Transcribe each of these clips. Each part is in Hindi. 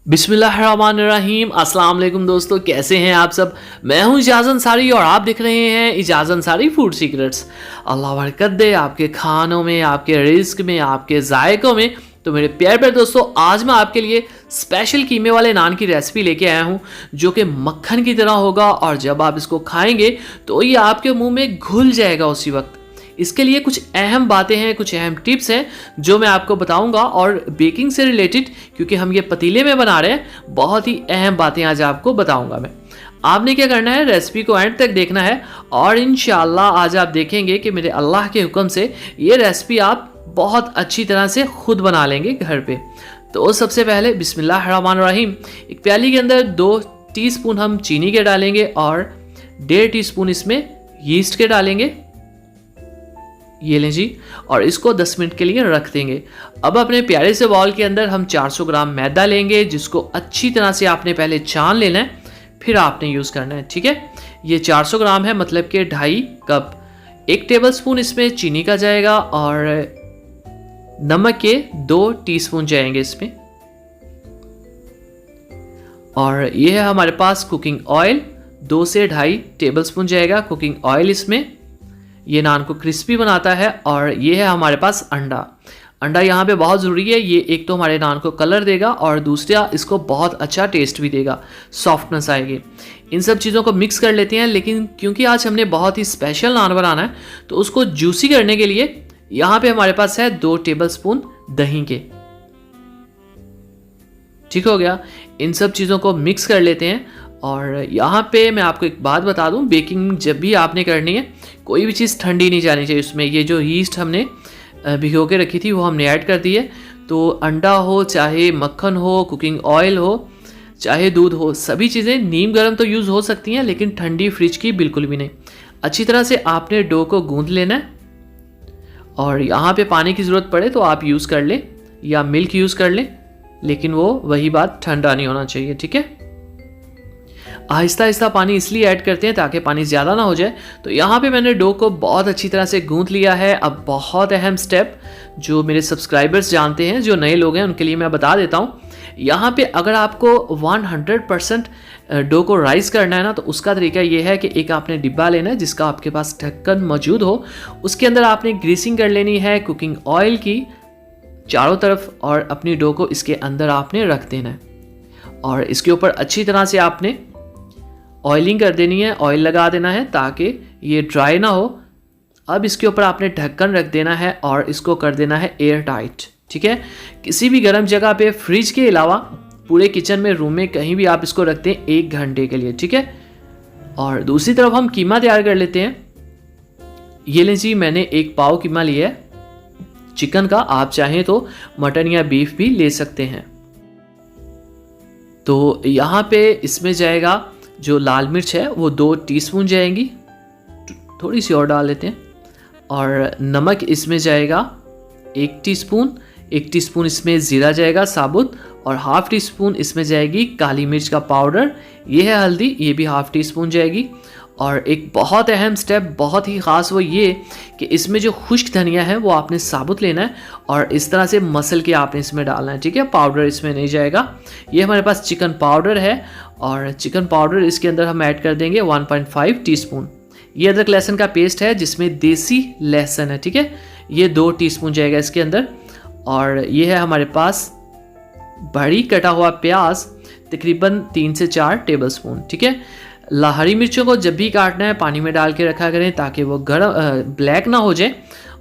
बिस्मिल्लाहिर्रहमानिर्रहीम। अस्सलाम वालेकुम दोस्तों, कैसे हैं आप सब। मैं हूं इजाज़ अंसारी और आप देख रहे हैं इजाज़ अंसारी फूड सीक्रेट्स। अल्लाह बरकत दे आपके खानों में, आपके रिस्क में, आपके जायकों में। तो मेरे प्यारे प्यारे दोस्तों, आज मैं आपके लिए स्पेशल कीमे वाले नान की रेसिपी लेके आया हूं जो कि मक्खन की तरह होगा और जब आप इसको खाएंगे तो ये आपके मुंह में घुल जाएगा उसी वक्त। इसके लिए कुछ अहम बातें हैं, कुछ अहम टिप्स हैं जो मैं आपको बताऊंगा और बेकिंग से रिलेटेड, क्योंकि हम ये पतीले में बना रहे हैं, बहुत ही अहम बातें आज आपको बताऊंगा मैं। आपने क्या करना है, रेसिपी को एंड तक देखना है और इंशाल्लाह आज आप देखेंगे कि मेरे अल्लाह के हुक्म से ये रेसिपी आप बहुत अच्छी तरह से खुद बना लेंगे घर पे। तो सबसे पहले बिस्मिल्लाहिर्रहमानिर्रहीम, एक प्याली के अंदर 2 टीस्पून हम चीनी के डालेंगे और 1.5 टीस्पून इसमें यीस्ट के डालेंगे। ये लें जी, और इसको 10 मिनट के लिए रख देंगे। अब अपने प्यारे से बाउल के अंदर हम 400 ग्राम मैदा लेंगे जिसको अच्छी तरह से आपने पहले छान लेना है, फिर आपने यूज़ करना है। ठीक है, ये 400 ग्राम है, मतलब कि 2.5 कप। 1 टेबल स्पून इसमें चीनी का जाएगा और नमक के 2 टीस्पून जाएंगे इसमें। और ये है हमारे पास कुकिंग ऑयल, 2 से 2.5 टेबल स्पून जाएगा कुकिंग ऑयल इसमें। ये नान को क्रिस्पी बनाता है। और ये है हमारे पास अंडा। अंडा यहाँ पे बहुत ज़रूरी है, ये एक तो हमारे नान को कलर देगा और दूसरा इसको बहुत अच्छा टेस्ट भी देगा, सॉफ्टनेस आएगी। इन सब चीज़ों को मिक्स कर लेते हैं, लेकिन क्योंकि आज हमने बहुत ही स्पेशल नान बनाना है तो उसको जूसी करने के लिए यहाँ पे हमारे पास है 2 टेबल स्पून दही के। ठीक हो गया, इन सब चीज़ों को मिक्स कर लेते हैं। और यहाँ पे मैं आपको एक बात बता दूँ, बेकिंग जब भी आपने करनी है कोई भी चीज़ ठंडी नहीं जानी चाहिए उसमें। ये जो यीस्ट हमने भिगो के रखी थी वो हमने ऐड कर दी है। तो अंडा हो, चाहे मक्खन हो, कुकिंग ऑयल हो, चाहे दूध हो, सभी चीज़ें नीम गर्म तो यूज़ हो सकती हैं लेकिन ठंडी फ्रिज की बिल्कुल भी नहीं। अच्छी तरह से आपने डो को गूंद लेना है और यहाँ पे पानी की ज़रूरत पड़े तो आप यूज़ कर लें या मिल्क यूज़ कर लें, लेकिन वो वही बात, ठंडा नहीं होना चाहिए। ठीक है, आहिस्ता आहिस्ता पानी इसलिए ऐड करते हैं ताकि पानी ज़्यादा ना हो जाए। तो यहाँ पे मैंने डो को बहुत अच्छी तरह से गूंथ लिया है। अब बहुत अहम स्टेप जो मेरे सब्सक्राइबर्स जानते हैं, जो नए लोग हैं उनके लिए मैं बता देता हूँ। यहाँ पे अगर आपको 100% डो को राइस करना है ना, तो उसका तरीका ये है कि एक आपने डिब्बा लेना है जिसका आपके पास ढक्कन मौजूद हो। उसके अंदर आपने ग्रीसिंग कर लेनी है कुकिंग ऑयल की चारों तरफ और अपनी डो को इसके अंदर आपने रख देना है और इसके ऊपर अच्छी तरह से आपने ऑयलिंग कर देनी है, ऑयल लगा देना है ताकि ये ड्राई ना हो। अब इसके ऊपर आपने ढक्कन रख देना है और इसको कर देना है एयर टाइट। ठीक है, किसी भी गर्म जगह पे, फ्रिज के अलावा पूरे किचन में, रूम में, कहीं भी आप इसको रखते हैं 1 घंटे के लिए। ठीक है, और दूसरी तरफ हम कीमा तैयार कर लेते हैं। ये लें जी, मैंने 1 पाव कीमा लिया है चिकन का, आप चाहें तो मटन या बीफ भी ले सकते हैं। तो यहाँ पे इसमें जाएगा जो लाल मिर्च है वो 2 टीस्पून जाएंगी, थोड़ी सी और डाल लेते हैं। और नमक इसमें जाएगा 1 टीस्पून। 1 टीस्पून इसमें ज़ीरा जाएगा साबुत और 1/2 टीस्पून इसमें जाएगी काली मिर्च का पाउडर। ये है हल्दी, ये भी 1/2 टीस्पून जाएगी। और एक बहुत अहम स्टेप, बहुत ही ख़ास, वो ये कि इसमें जो खुश्क धनिया है वो आपने साबुत लेना है और इस तरह से मसल के आपने इसमें डालना है। ठीक है, पाउडर इसमें नहीं जाएगा। ये हमारे पास चिकन पाउडर है और चिकन पाउडर इसके अंदर हम ऐड कर देंगे 1.5 टीस्पून। ये अदरक लहसुन का पेस्ट है जिसमें देसी लहसुन है। ठीक है, ये 2 टीस्पून जाएगा इसके अंदर। और ये है हमारे पास बड़ी कटा हुआ प्याज, तकरीबन 3 से 4 टेबल स्पून। ठीक है, हरी मिर्चों को जब भी काटना है पानी में डाल के रखा करें ताकि वो ब्लैक ना हो जाए,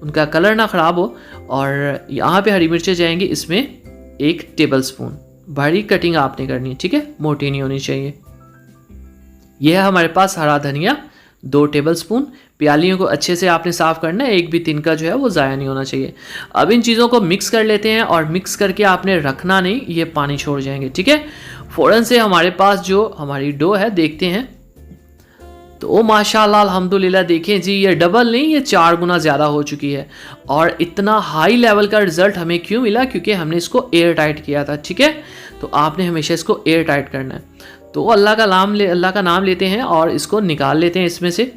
उनका कलर ना ख़राब हो। और यहाँ पे हरी मिर्चें जाएंगी इसमें 1 टेबल स्पून। बड़ी कटिंग आपने करनी है, ठीक है, मोटी नहीं होनी चाहिए। यह है हमारे पास हरा धनिया 2 टेबल स्पून। प्यालियों को अच्छे से आपने साफ़ करना है, एक भी तिनका जो है वो ज़ाया नहीं होना चाहिए। अब इन चीज़ों को मिक्स कर लेते हैं और मिक्स करके आपने रखना नहीं, ये पानी छोड़ जाएंगे। ठीक है, फ़ौरन से हमारे पास जो हमारी डो है देखते हैं तो माशाल्लाह अल्हम्दुलिल्लाह, देखें जी, ये डबल नहीं, ये 4 गुना ज़्यादा हो चुकी है। और इतना हाई लेवल का रिजल्ट हमें क्यों मिला? क्योंकि हमने इसको एयर टाइट किया था। ठीक है, तो आपने हमेशा इसको एयर टाइट करना है। तो अल्लाह का नाम लेते हैं और इसको निकाल लेते हैं इसमें से।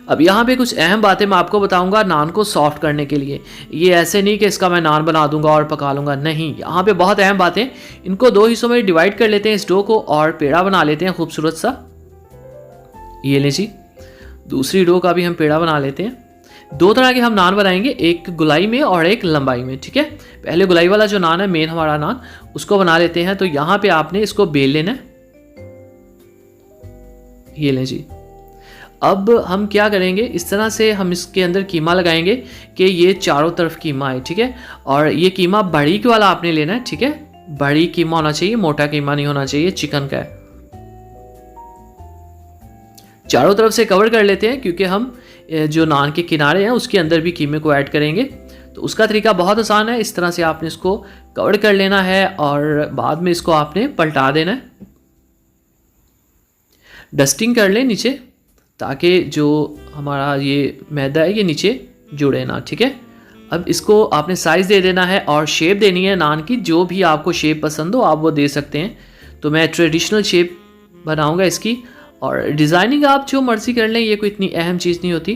अब यहाँ पे कुछ अहम बातें मैं आपको बताऊंगा नान को सॉफ्ट करने के लिए। ये ऐसे नहीं कि इसका मैं नान बना दूंगा और पका लूंगा, नहीं, यहाँ पे बहुत अहम बातें। इनको 2 हिस्सों में डिवाइड कर लेते हैं इस डो को और पेड़ा बना लेते हैं खूबसूरत सा। ये ले जी, दूसरी डो का भी हम पेड़ा बना लेते हैं। 2 तरह के हम नान बनाएंगे, एक गुलाई में और एक लंबाई में, ठीक है। पहले गुलाई वाला जो नान है, मेन हमारा नान, उसको बना लेते हैं। तो यहाँ पे आपने इसको बेल लेना है। ये लें जी। अब हम क्या करेंगे, इस तरह से हम इसके अंदर कीमा लगाएंगे कि ये चारों तरफ कीमा है, ठीक है। और ये कीमा बारीक वाला आपने लेना है, ठीक है। बारीक कीमा होना चाहिए, मोटा कीमा नहीं होना चाहिए, चिकन का है। चारों तरफ से कवर कर लेते हैं क्योंकि हम जो नान के किनारे हैं उसके अंदर भी कीमे को ऐड करेंगे। तो उसका तरीका बहुत आसान है, इस तरह से आपने इसको कवर कर लेना है और बाद में इसको आपने पलटा देना है। डस्टिंग कर लें नीचे ताकि जो हमारा ये मैदा है ये नीचे जुड़े ना, ठीक है। अब इसको आपने साइज़ दे देना है और शेप देनी है नान की, जो भी आपको शेप पसंद हो आप वो दे सकते हैं। तो मैं ट्रेडिशनल शेप बनाऊंगा इसकी, और डिज़ाइनिंग आप जो मर्ज़ी कर लें, ये कोई इतनी अहम चीज़ नहीं होती।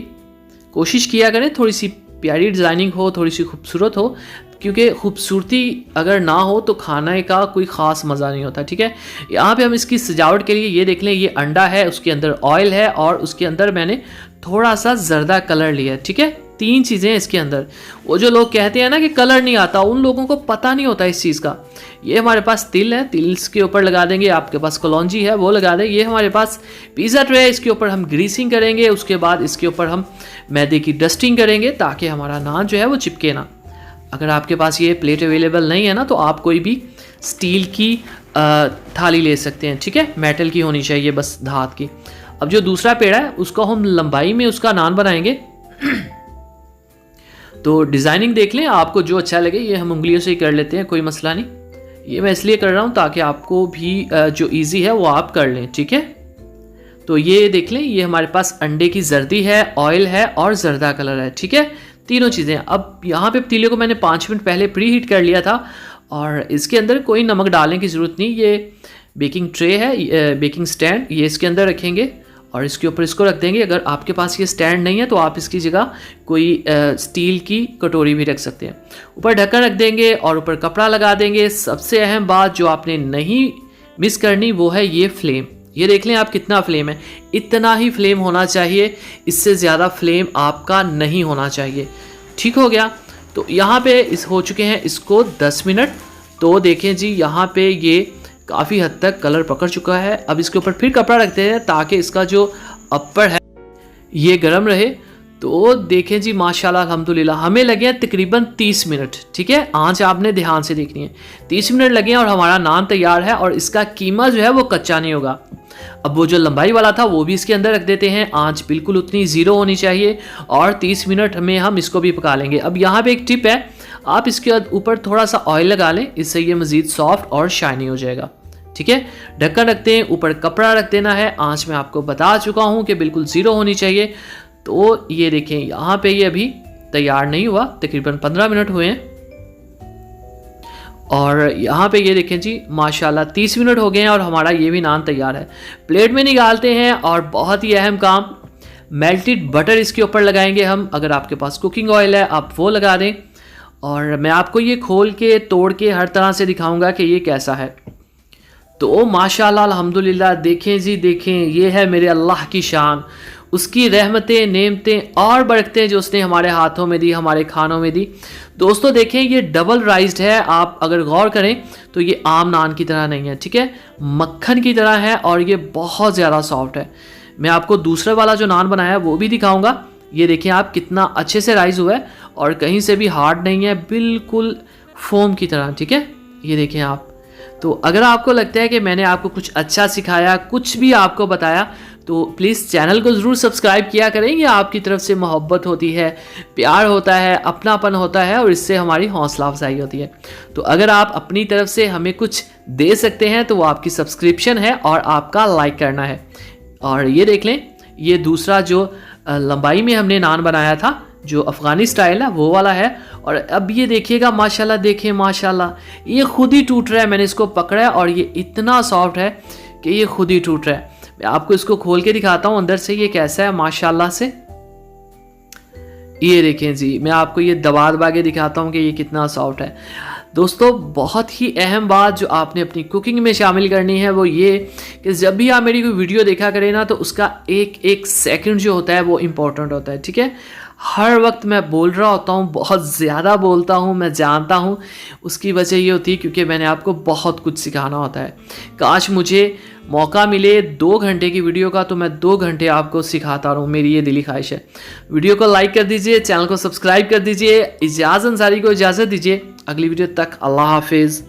कोशिश किया करें थोड़ी सी प्यारी डिज़ाइनिंग हो, थोड़ी सी खूबसूरत हो, क्योंकि खूबसूरती अगर ना हो तो खाने का कोई ख़ास मज़ा नहीं होता, ठीक है। यहाँ पे हम इसकी सजावट के लिए ये देख लें, ये अंडा है, उसके अंदर ऑयल है और उसके अंदर मैंने थोड़ा सा जर्दा कलर लिया है, ठीक है। 3 चीज़ें हैं इसके अंदर। वो जो लोग कहते हैं ना कि कलर नहीं आता, उन लोगों को पता नहीं होता इस चीज़ का। ये हमारे पास तिल है, तिल इसके ऊपर लगा देंगे। आपके पास कलौंजी है वो लगा दें। ये हमारे पास पिज़्ज़ा ट्रे है, इसके ऊपर हम ग्रीसिंग करेंगे। उसके बाद इसके ऊपर हम मैदे की डस्टिंग करेंगे ताकि हमारा नान जो है वो चिपके ना। अगर आपके पास ये प्लेट अवेलेबल नहीं है ना, तो आप कोई भी स्टील की थाली ले सकते हैं, ठीक है। मेटल की होनी चाहिए बस, धात की। अब जो दूसरा पेड़ा है उसको हम लंबाई में उसका नान बनाएंगे। तो डिज़ाइनिंग देख लें, आपको जो अच्छा लगे। ये हम उंगलियों से ही कर लेते हैं, कोई मसला नहीं। ये मैं इसलिए कर रहा हूँ ताकि आपको भी जो इजी है वो आप कर लें, ठीक है। तो ये देख लें, ये हमारे पास अंडे की जर्दी है, ऑयल है और जर्दा कलर है, ठीक है। तीनों चीज़ें। अब यहाँ पे पतीले को मैंने 5 मिनट पहले प्री हीट कर लिया था और इसके अंदर कोई नमक डालने की ज़रूरत नहीं। ये बेकिंग ट्रे है, बेकिंग स्टैंड, ये इसके अंदर रखेंगे और इसके ऊपर इसको रख देंगे। अगर आपके पास ये स्टैंड नहीं है तो आप इसकी जगह कोई स्टील की कटोरी भी रख सकते हैं। ऊपर ढक्कन रख देंगे और ऊपर कपड़ा लगा देंगे। सबसे अहम बात जो आपने नहीं मिस करनी वो है ये फ्लेम। ये देख लें आप कितना फ्लेम है, इतना ही फ्लेम होना चाहिए, इससे ज़्यादा फ्लेम आपका नहीं होना चाहिए। ठीक हो गया। तो यहाँ पे इस हो चुके हैं इसको 10 मिनट। तो देखें जी, यहाँ पे ये काफ़ी हद तक कलर पकड़ चुका है। अब इसके ऊपर फिर कपड़ा रखते हैं ताकि इसका जो अपर है ये गर्म रहे। तो देखें जी, माशाल्लाह अल्हम्दुलिल्लाह, हमें लगे हैं तकरीबन 30 मिनट, ठीक है। आंच आपने ध्यान से देखनी है। 30 मिनट लगे हैं और हमारा नान तैयार है और इसका कीमा जो है वो कच्चा नहीं होगा। अब वो जो लंबाई वाला था वो भी इसके अंदर रख देते हैं। आंच बिल्कुल उतनी ज़ीरो होनी चाहिए और 30 मिनट में हम इसको भी पका लेंगे। अब यहाँ पे एक टिप है, आप इसके ऊपर थोड़ा सा ऑयल लगा लें, इससे ये मज़ीद सॉफ्ट और शाइनी हो जाएगा, ठीक है। ढक्कन रखते हैं, ऊपर कपड़ा रख देना है। आंच मैं आपको बता चुका हूँ कि बिल्कुल ज़ीरो होनी चाहिए। तो ये देखें, यहाँ पे ये अभी तैयार नहीं हुआ, तकरीबन 15 मिनट हुए हैं। और यहाँ पे ये देखें जी, माशाल्लाह 30 मिनट हो गए हैं और हमारा ये भी नान तैयार है। प्लेट में निकालते हैं और बहुत ही अहम काम, मेल्टेड बटर इसके ऊपर लगाएंगे हम। अगर आपके पास कुकिंग ऑयल है आप वो लगा दें। और मैं आपको ये खोल के तोड़ के हर तरह से दिखाऊंगा कि ये कैसा है। तो माशाल्लाह अल्हम्दुलिल्लाह, देखें जी देखें, ये है मेरे अल्लाह की शान, उसकी रहमतें, नेमतें और बरकतें जो उसने हमारे हाथों में दी, हमारे खानों में दी। दोस्तों देखें, ये डबल राइस्ड है। आप अगर गौर करें तो ये आम नान की तरह नहीं है, ठीक है, मक्खन की तरह है और ये बहुत ज़्यादा सॉफ्ट है। मैं आपको दूसरा वाला जो नान बनाया है वो भी दिखाऊंगा। ये देखें आप, कितना अच्छे से राइज हुआ है और कहीं से भी हार्ड नहीं है, बिल्कुल फोम की तरह, ठीक है। ये देखें आप। तो अगर आपको लगता है कि मैंने आपको कुछ अच्छा सिखाया, कुछ भी आपको बताया, तो प्लीज़ चैनल को ज़रूर सब्सक्राइब किया करें। ये आपकी तरफ से मोहब्बत होती है, प्यार होता है, अपनापन होता है और इससे हमारी हौसला अफजाई होती है। तो अगर आप अपनी तरफ से हमें कुछ दे सकते हैं तो वो आपकी सब्सक्रिप्शन है और आपका लाइक करना है। और ये देख लें, ये दूसरा जो लंबाई में हमने नान बनाया था, जो अफ़गानी स्टाइल है वो वाला है। और अब ये देखिएगा, माशाल्लाह देखें, माशाल्लाह ये खुद ही टूट रहा है। मैंने इसको पकड़ा है और ये इतना सॉफ्ट है कि ये खुद ही टूट रहा है। मैं आपको इसको खोल के दिखाता हूँ अंदर से ये कैसा है, माशाल्लाह से। ये देखें जी, मैं आपको ये दबा दबा के दिखाता हूँ कि ये कितना सॉफ्ट है। दोस्तों बहुत ही अहम बात जो आपने अपनी कुकिंग में शामिल करनी है वो ये कि जब भी आप मेरी कोई वीडियो देखा करें ना, तो उसका एक एक सेकंड जो होता है वो इम्पोर्टेंट होता है, ठीक है। हर वक्त मैं बोल रहा होता हूँ, बहुत ज़्यादा बोलता हूँ, मैं जानता हूँ। उसकी वजह ये होती है क्योंकि मैंने आपको बहुत कुछ सिखाना होता है। काश मुझे मौका मिले 2 घंटे की वीडियो का, तो मैं 2 घंटे आपको सिखाता रहूँ, मेरी ये दिली ख्वाहिश है। वीडियो को लाइक कर दीजिए, चैनल को सब्सक्राइब कर दीजिए। इजाज़ अंसारी को इजाज़त दीजिए, अगली वीडियो तक अल्लाह हाफिज़।